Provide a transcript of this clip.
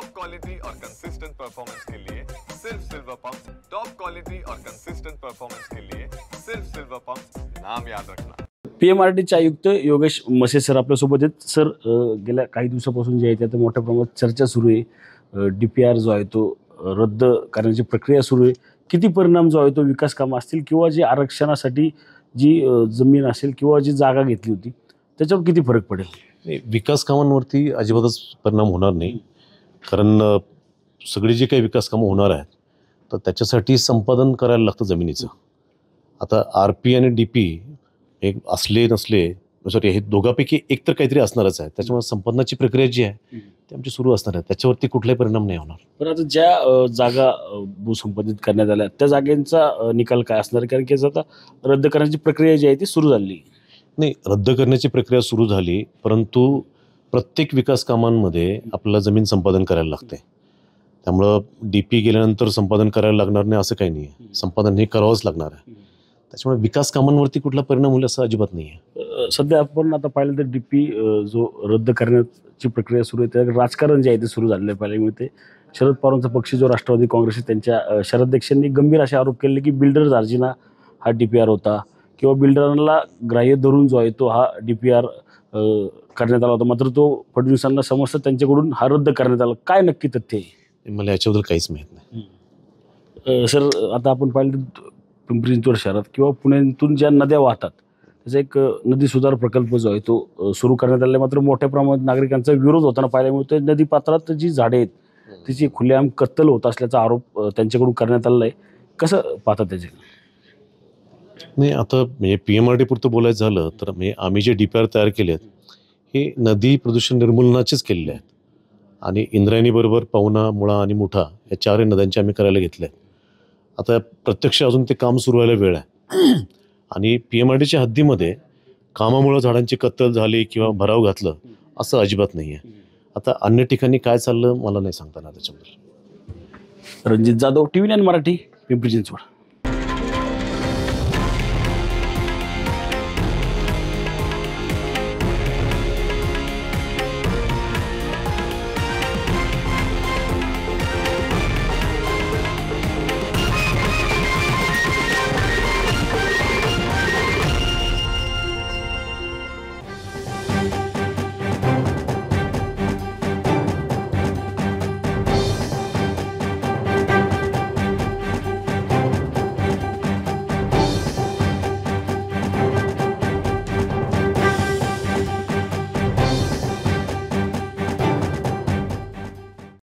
Top quality और consistent performance के लिए सिर्फ सिल्वर पंप। टॉप क्वालिटी और कंसिस्टेंट परफॉर्मेंस के लिए सिर्फ सिल्वर पंप, नाम याद रखना। PMRDचे आयुक्त योगेश मसे सर आपल्यासोबत आहेत। सर, गेल्या काही दिवसापासून जे आहे त्यात मोठ्या प्रमाणात चर्चा सुरू आहे। DPR जो आहे तो रद्द करण्याची प्रक्रिया सुरू आहे। किती परिणाम जो आहे तो विकास कामं असतील किंवा जी आरक्षणासाठी जी जमीन असेल किंवा जी जागा घेतली होती त्याच्यावर किती फरक पडेल? विकास कामांवरती अजिबातच परिणाम होणार नाही, कारण सगळी जी काही विकास कामं होणार आहेत तर त्याच्यासाठी संपादन करायला लागतं जमिनीचं। आता RP आणि DP एक असले नसले सॉरी हे दोघांपैकी एक तर काहीतरी असणारच आहे, त्याच्यामुळे संपादनाची प्रक्रिया जी आहे ती आमची सुरू असणार आहे, त्याच्यावरती कुठलाही परिणाम नाही होणार। पण आता ज्या जागा भूसंपादित करण्यात आल्या त्या जागेचा निकाल काय असणार? कारण की आता रद्द करण्याची प्रक्रिया जी आहे ती सुरू झाली नाही, रद्द करण्याची प्रक्रिया सुरू झाली, परंतु प्रत्येक विकास कामांमध्ये आपल्याला जमीन संपादन करायला लागते। त्यामुळं DP गेल्यानंतर संपादन करायला लागणार नाही असं काही नाही आहे, संपादन हे करावंच लागणार आहे। त्याच्यामुळे विकास कामांवरती कुठला परिणाम होईल असं अजिबात नाही आहे। सध्या आपण आता पाहिलं तर DP जो रद्द करण्याची प्रक्रिया सुरू आहे त्या राजकारण जे आहे ते सुरू झालेलं आहे। पाहायला मिळते शरद पवारांचा पक्ष जो राष्ट्रवादी काँग्रेस आहे त्यांच्या शहराध्यक्षांनी गंभीर असे आरोप केले की बिल्डर दार्जिना हा DPR होता किंवा बिल्डरांना ग्राह्य धरून जो आहे तो हा DPR करण्यात आला होता, मात्र तो फडणवीसांना समजतं त्यांच्याकडून हा रद्द करण्यात आला। काय नक्की तथ्य आहे? मला याच्याबद्दल काहीच माहीत नाही। सर, आता आपण पाहिलं पिंपरी चिंचवड शहरात किंवा पुण्यातून ज्या नद्या वाहतात त्याचा एक नदी सुधार प्रकल्प जो आहे तो सुरू करण्यात आला, मात्र मोठ्या प्रमाणात नागरिकांचा विरोध होताना पाहायला मिळतो। नदी पात्रात जी झाडे आहेत तिची खुलेआम कत्तल होत असल्याचा आरोप त्यांच्याकडून करण्यात आलेला आहे। कसं पाहतात त्याचे? नाही, आता म्हणजे PMRD पुरतं बोलायचं झालं तर म्हणजे आम्ही जे DPR तयार केले आहेत हे नदी प्रदूषण निर्मूलनाचेच केलेले आहेत आणि इंद्रायणीबरोबर पवना, मुळा आणि मुठा या चारही नद्यांचे आम्ही करायला घेतले आहेत। आता प्रत्यक्ष अजून ते काम सुरू व्हायला वेळ आहे आणि PMRDच्या हद्दीमध्ये कामामुळं झाडांची कत्तल झाली किंवा भराव घातलं असं अजिबात नाही आहे। आता अन्य ठिकाणी काय चाललं मला नाही सांगता येणार त्याच्याबद्दल। रणजित जाधव, TV9 मराठी, पिंपरी चिंचवड।